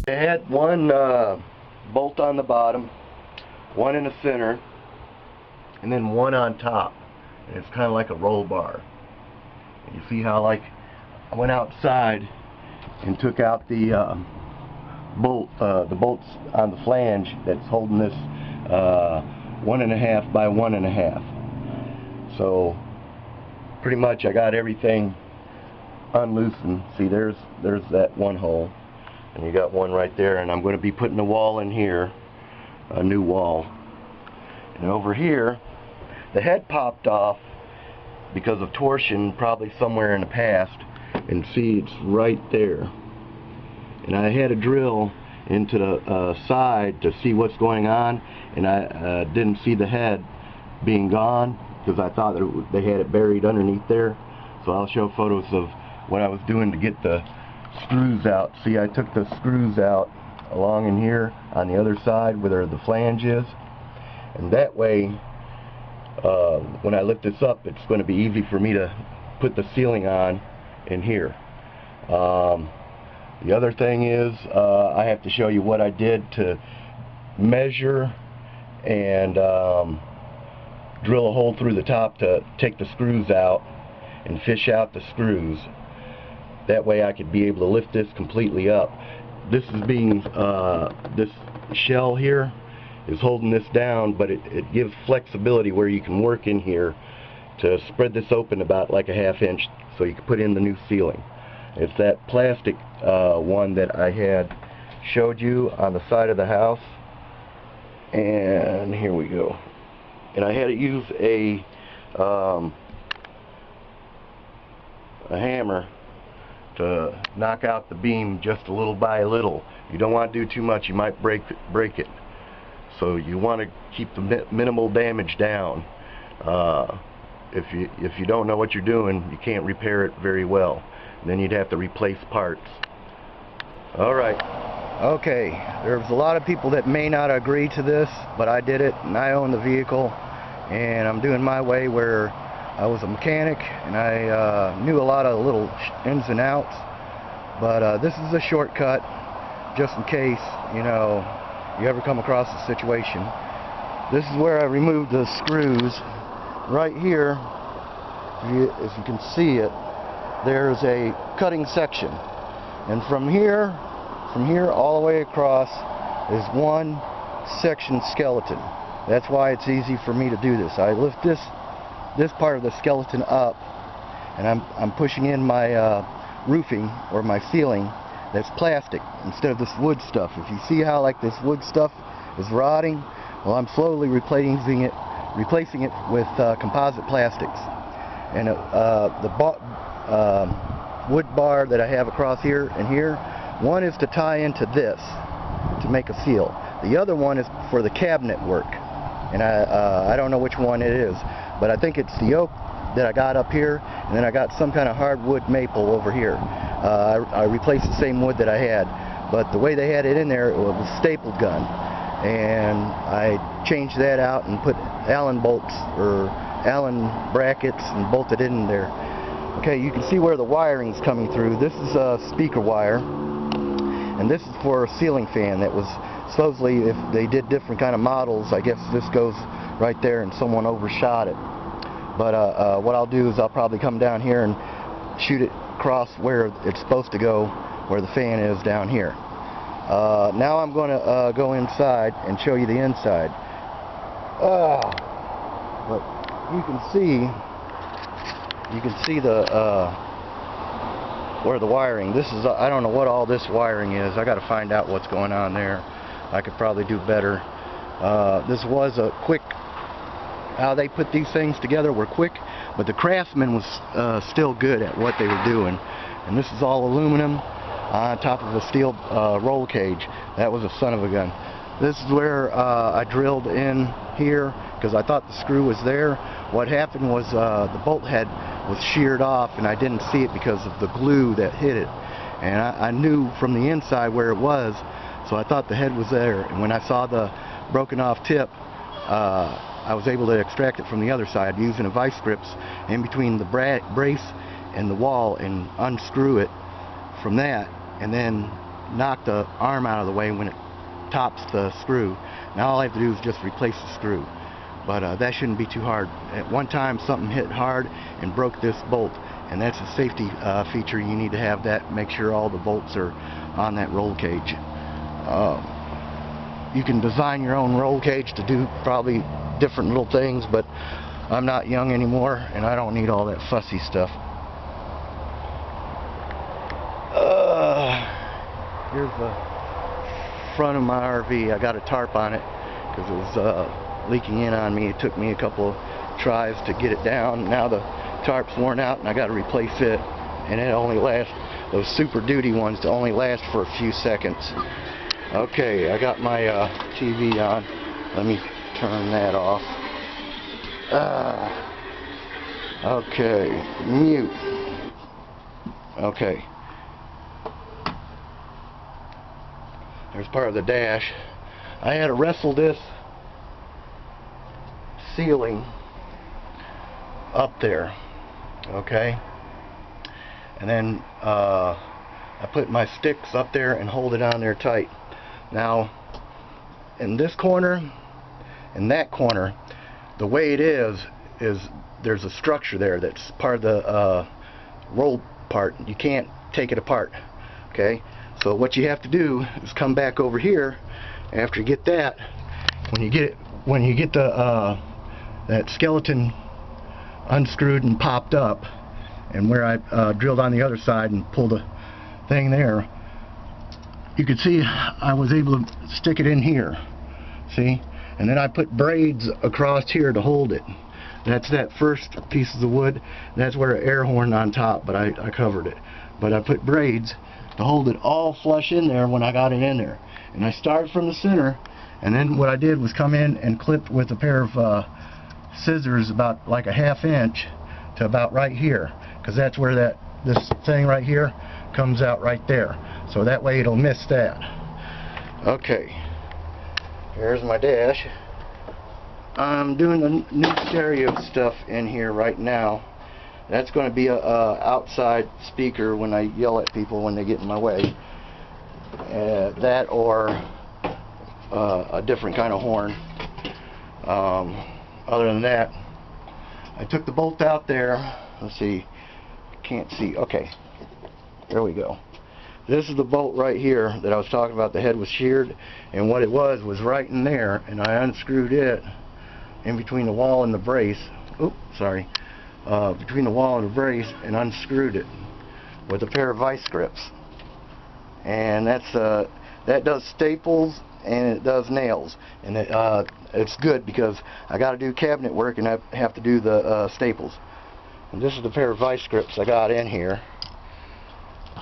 I had one bolt on the bottom, one in the center, and then one on top. And it's kind of like a roll bar. And you see how, like, I went outside and took out the the bolts on the flange that's holding this 1.5 by 1.5. So pretty much I got everything unloosened. See, there's that one hole, and you got one right there, and I'm going to be putting a wall in here, a new wall. And over here, the head popped off because of torsion, probably somewhere in the past, and see, it's right there. And I had a drill into the side to see what's going on, and I didn't see the head being gone because I thought that they had it buried underneath there. So I'll show photos of what I was doing to get the screws out. See, I took the screws out along in here on the other side where the flange is, and that way when I lift this up, it's going to be easy for me to put the ceiling on in here. The other thing is I have to show you what I did to measure and drill a hole through the top to take the screws out and fish out the screws. That way I could be able to lift this completely up. This is being, this shell here is holding this down, but it gives flexibility where you can work in here to spread this open about like a 1/2 inch so you can put in the new ceiling. It's that plastic one that I had showed you on the side of the house, and here we go. And I had to use a hammer to knock out the beam just a little by little. You don't want to do too much, you might break it. So you want to keep the minimal damage down. If you don't know what you're doing, you can't repair it very well. Then you'd have to replace parts. Alright. Okay, there's a lot of people that may not agree to this, but I did it, and I own the vehicle, and I'm doing my way where I was a mechanic, and I knew a lot of little ins and outs, but this is a shortcut, just in case, you know, you ever come across a situation. This is where I removed the screws. Right here, if you can see it, there's a cutting section, and from here all the way across is one section skeleton. That's why it's easy for me to do this. I lift this part of the skeleton up, and I'm pushing in my roofing or my ceiling that's plastic instead of this wood stuff. If you see how like this wood stuff is rotting, well, I'm slowly replacing it with composite plastics. And the wood bar that I have across here and here, one is to tie into this to make a seal. The other one is for the cabinet work, and I don't know which one it is, but I think it's the oak that I got up here, and then I got some kind of hardwood maple over here. I replaced the same wood that I had, but the way they had it in there, it was a staple gun, and I changed that out and put Allen bolts or Allen brackets and bolted it in there. Okay, you can see where the wiring's coming through. This is a speaker wire, and this is for a ceiling fan that was supposedly, if they did different kind of models, I guess this goes right there and someone overshot it. But what I'll do is I'll probably come down here and shoot it across where it's supposed to go, where the fan is down here. Now I'm going to go inside and show you the inside. But you can see the where the wiring. This is I don't know what all this wiring is. I got to find out what's going on there. I could probably do better. This was a quick. How they put these things together were quick, but the craftsman was still good at what they were doing. And this is all aluminum on top of a steel roll cage. That was a son of a gun. This is where I drilled in here because I thought the screw was there. What happened was the bolt head was sheared off, and I didn't see it because of the glue that hit it. And I knew from the inside where it was, so I thought the head was there. And when I saw the broken off tip, I was able to extract it from the other side using a vice grips in between the brace and the wall and unscrew it from that, and then knock the arm out of the way when it tops the screw. Now all I have to do is just replace the screw. But that shouldn't be too hard. At one time something hit hard and broke this bolt, and that's a safety feature. You need to have that. Make sure all the bolts are on that roll cage. You can design your own roll cage to do probably different little things, but I'm not young anymore and I don't need all that fussy stuff. Here's the front of my RV. I got a tarp on it because it was leaking in on me. It took me a couple of tries to get it down. Now the tarp's worn out and I got to replace it, and it only lasts, those Super Duty ones only last for a few seconds. Okay, I got my TV on. Let me turn that off. Okay, mute. Okay. There's part of the dash. I had to wrestle this ceiling up there, okay, and then I put my sticks up there and hold it on there tight. Now in this corner and that corner, the way it is there's a structure there that's part of the roll part. You can't take it apart, okay? So what you have to do is come back over here after you get that. When you get the that skeleton unscrewed and popped up, and where I drilled on the other side and pulled the thing there, you could see I was able to stick it in here, see, and then I put braids across here to hold it. That's that first piece of the wood. That's where an air horn on top, but I covered it. But I put braids to hold it all flush in there when I got it in there. And I started from the center, and then what I did was come in and clipped with a pair of scissors about like a ½ inch to about right here, because that's where this thing right here comes out right there, so that way it'll miss that. Okay, here's my dash. I'm doing the new stereo stuff in here right now. That's going to be a outside speaker when I yell at people when they get in my way. That or a different kind of horn. Other than that, I took the bolt out there. Let's see, can't see. Okay, there we go. This is the bolt right here that I was talking about. The head was sheared, and what it was right in there, and I unscrewed it in between the wall and the brace. Oops, sorry. Between the wall and the brace, and unscrewed it with a pair of vice grips. And that does staples and it does nails, and it's good because I got to do cabinet work and I have to do the staples. And this is the pair of vice grips I got in here,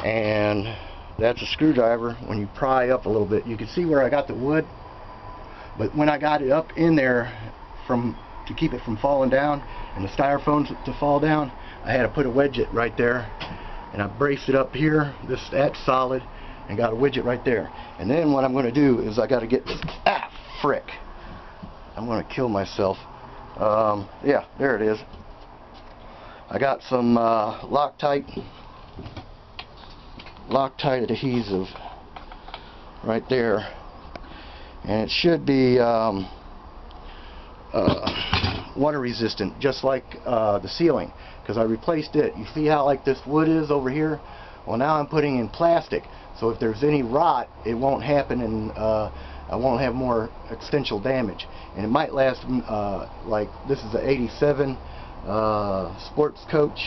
and that's a screwdriver. When you pry up a little bit, you can see where I got the wood, but when I got it up in there to keep it from falling down and the styrofoam to fall down, I had to put a widget right there, and I braced it up here. That's solid, and got a widget right there. And then what I'm going to do is I got to get frick, I'm going to kill myself. Yeah, there it is. I got some Loctite adhesive right there, and it should be water resistant, just like the ceiling, because I replaced it. You see how like this wood is over here? Well, now I'm putting in plastic, so if there's any rot, it won't happen, and I won't have more extensional damage. And it might last, like this is the '87 Sportscoach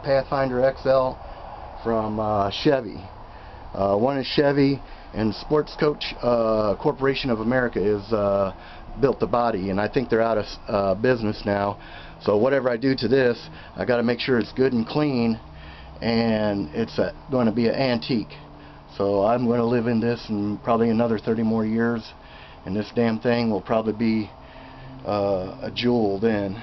Pathfinder XL from Chevy. One is Chevy, and Sportscoach Corporation of America is built the body, and I think they're out of business now. So whatever I do to this, I got to make sure it's good and clean, and it's going to be an antique. So I'm going to live in this in probably another 30 more years, and this damn thing will probably be a jewel then.